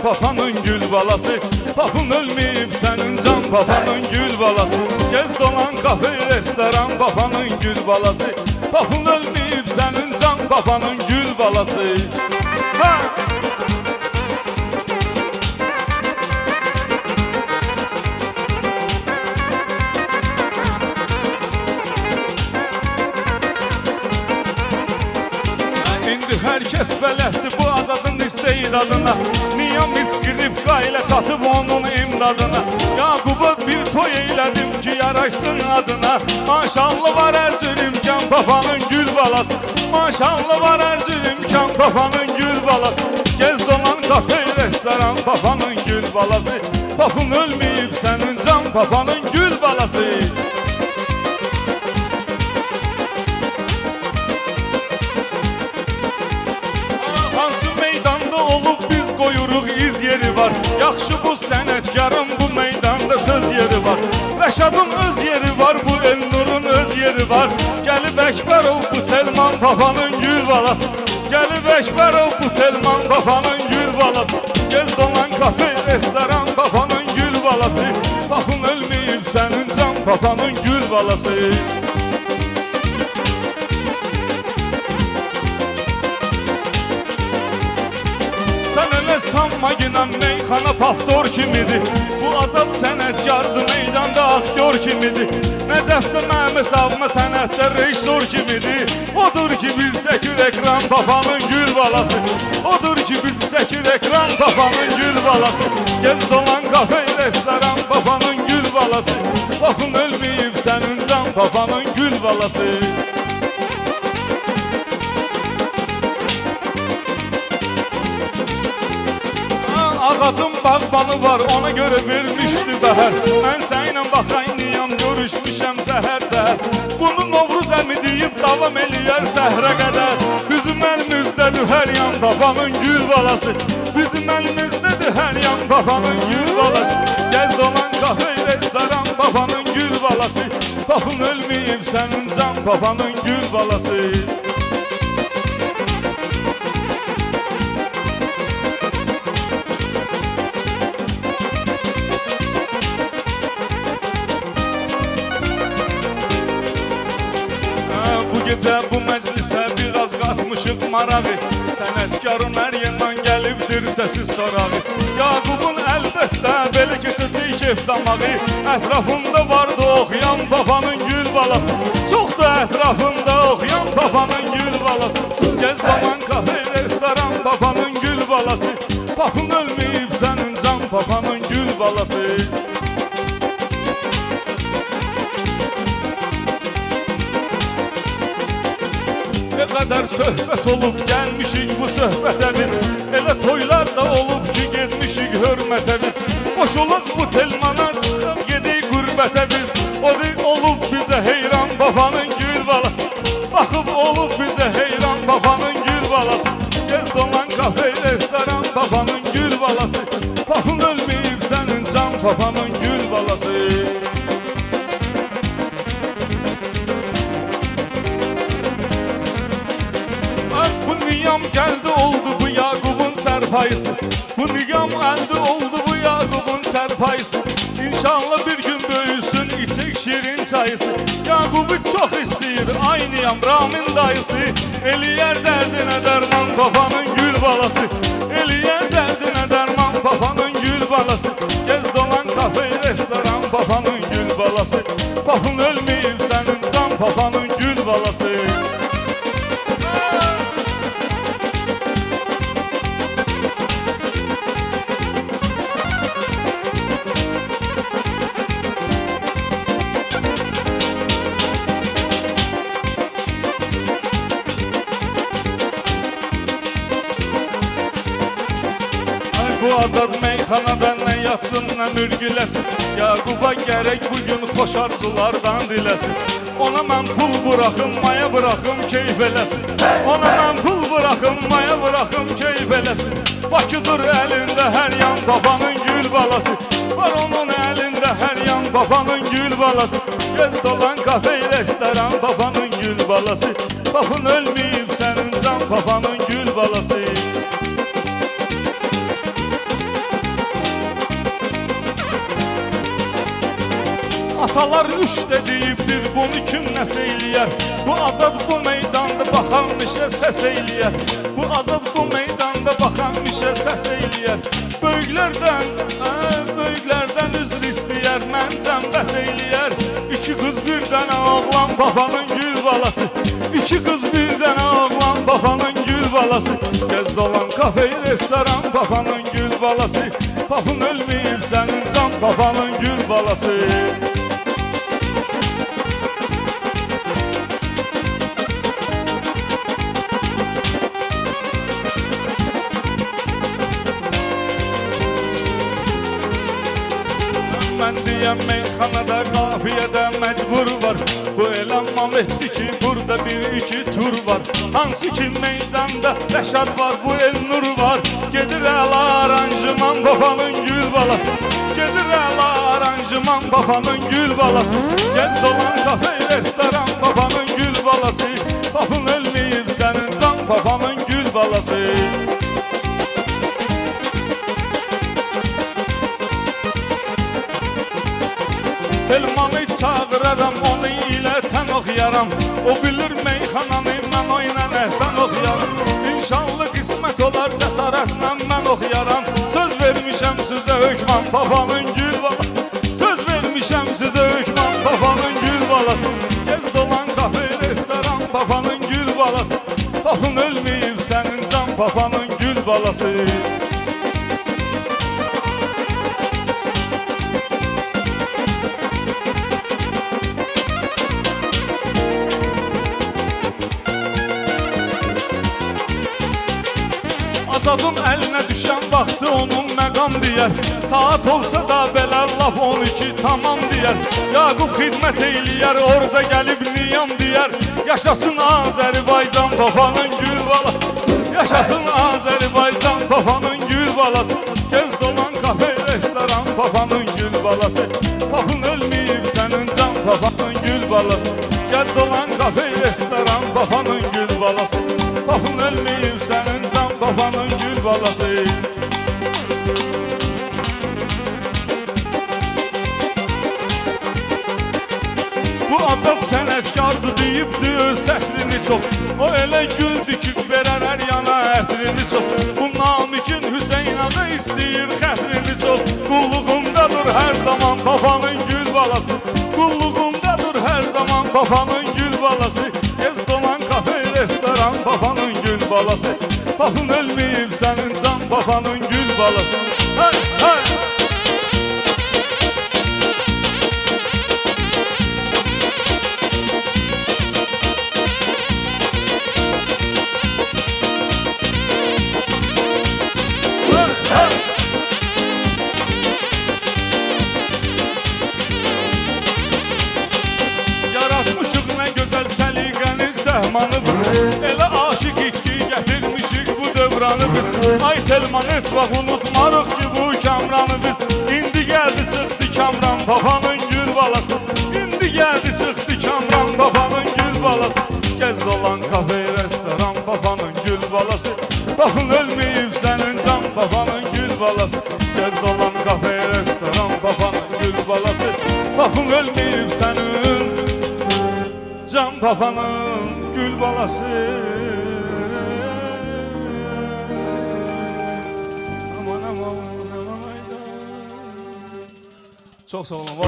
papanın gül balası. Papın ölmeyip senin can papanın gül balası. Gez dolan kafe restoran papanın gül balası. Papın ölmeyip senin can papanın gül balası. Ha! Herkes bələddir bu azadın istedadına. Niyam iskripka ilə çatıb onun imdadına. Yaquba bir toy eylədim ki yaraşsın adına. Maşallah var hər cür imkan papanın gül balası. Maşallah var hər cür imkan papanın gül balası. Gez dolan kafe restoran papanın gül balası. Papın ölmeyip senin can papanın gül balası. Olub biz qoyuruq iz yeri var. Yaxşı bu sənətkarın bu meydanda söz yeri var. Rəşadın öz yeri var, bu Elnurun öz yeri var. Gəlib Əkbərov bu Telman papanın gül balası. Gəlib Əkbərov bu Telman papanın gül balası. Gez dolan kafe restoran papanın gül balası. Papın ölmeyip senin can papanın gül balası. Sanma ginem meyxana paftor kimidir. Bu azad sənətkardır meydanda aktyor kimidir. Nəcəfdə mənim hesabıma sənətdə rejissor kimidir. Odur ki biz çəkir ekran papanın gül balası. Odur ki biz çəkir ekran papanın gül balası. Gez dolan kafe restoran papanın gül balası. Papın ölmeyip senin can papanın gül balası. Ağacın bağbanı var, ona göre vermişdi bəhər. Mən sənlə baxaynıyam, görüşmüşəm səhər-səhər. Bunu Novruz əmi deyib davam eləyər səhrə qədər. Bizim əlimizdədir hər yan papanın gül balası. Bizim əlimizdədir hər yan papanın gül balası. Gez dolan kafe restoran papanın gül balası. Papın ölmeyip senin can papanın gül balası. Gecə bu məclisə biraz qatmışıq maravi. Sənətkarın hər yandan gəlibdir səsi soravi. Yaqubun əlbəttə belə keçəcək kef damağı. Ətrafında vardı oxuyan papanın gül balası. Çox da ətrafında oxuyan papanın gül balası. Gez dolan kafe restoran papanın gül balası. Papın ölmeyip senin can papanın gül balası. Ne kadar söhbət olub gəlmişik bu söhbətə biz. Elə toylar da olub ki getmişik hörmətə biz. Boş olaq bu Telmana çıxaq gedək qürbətə biz. O olub bizə heyran papanın gül balası. Baxıb olub bizə heyran papanın gül balası. Gez dolan kafe restoran papanın gül balası. Papın ölmeyip senin can papanın gül balası. Niyam geldi oldu bu Yaqubun sərpayısı. Bu niyam əldə oldu bu Yaqubun sərpayısı. İnşallah bir gün böyüsün içək şirin çayısı. Yaqubu çox istəyir aynıyam Ramin dayısı. Eliyər dərdinə dərman papanın gül balası. Eliyər dərdinə dərman papanın gül balası. Gez dolan kafe restoran papanın gül balası. Papın ölmeyip senin can papanın gül balası. Bu azad meyxanadan nə yatsın, nə mürgüləsin. Yaquba gərək bugün xoş arzulardan diləsin. Ona mən pul bıraxım, maya bıraxım, keyf eləsin. Ona mən pul bıraxım, maya bıraxım, keyf eləsin. Bakıdır əlində hər yan papanın gül balası. Var onun əlində hər yan papanın gül balası. Gez dolan kafe restoran papanın gül balası. Papın ölmeyip senin can papanın gül balası. Atalar üçdə deyibdir, bunu kim nəsə eləyər? Bu azad bu meydanda baxan mişə səs eləyər. Bu azad bu meydanda baxan mişə səs eləyər. Böyüklərdən üzr istəyər, məncəm bəs eləyər. İki qız bir dənə oğlan, babanın gül balası. İki qız bir dənə oğlan, babanın gül balası. Gez dolan kafe, restoran, babanın gül balası. Papın ölməyib sənin can, babanın gül balası. Mən deyəm meyxanada, qafiyədə məcbur var. Bu elanmam etdi ki, burada bir-iki tur var. Hansı ki meydanda Rəşad var, bu Elnur var. Gedir əla aranjman, babanın gül balası. Gedir əla aranjman, babanın gül balası. Gez dolan kafe, restoran, babanın gül balası. Papın ölməyib sənin can, babanın gül balası. Telmanı çağıraram, onu ilə tən oxuyaram. O bilir meyxananı, mən o ilə əhsən oxuyaram. İnşallah qismət olar, cəsarətlə mən oxuyaram. Söz vermişəm sizə hökman, babanın gül balası. Söz vermişəm sizə hökman, babanın gül balası. Gez dolan kafe, restoran, babanın gül balası. Papın ölməyib sənin can, babanın gül balası. Azadın əlinə düşən vaxtı onun məqam deyər. Saat olsa da belə lap 12 tamam deyər. Yaqub xidmət eyləyər, orada gəlib niyam deyər. Yaşasın Azərbaycan, babanın gül balası. Yaşasın Azərbaycan, babanın gül balası. Gez dolan kafe, restoran, babanın gül balası. Papın ölməyib sənin can, babanın gül balası. Gez dolan kafe, restoran, babanın gül balası. Papın ölməyib sənin can, babanın gül balası. Bu azad sənətkardır deyibdi öz səhrini çox. O elə güldü ki verər hər yana ətrini çox. Bu Namikin Hüseyin adı istəyir xətrini çox. Qulluğumdadır hər zaman babanın gül balası. Qulluğumdadır hər zaman babanın gül balası. Gez dolan kafe, restoran, babanın gül balası. Papın ölməyib sənin can, babanın gül balası. Hey, hey! Yaratmışıq nə gözəl səliqəni, səhmanı biz. Elə aşıq ikki gətirmişik bu dövranı biz. Ay Telmanes bak unutmarıq ki bu Kamranı biz. İndi gəldi çıxdı Kamran, babanın gül balası. İndi gəldi çıxdı Kamran, babanın gül balası. Gez dolan kafe, restoran, babanın gül balası. Papın ölməyib sənin can, babanın gül balası. Gez dolan kafe, restoran, babanın gül balası. Papın ölməyib sənin can, babanın gül balası. Aman aman aman ayda. Çok sağ olun.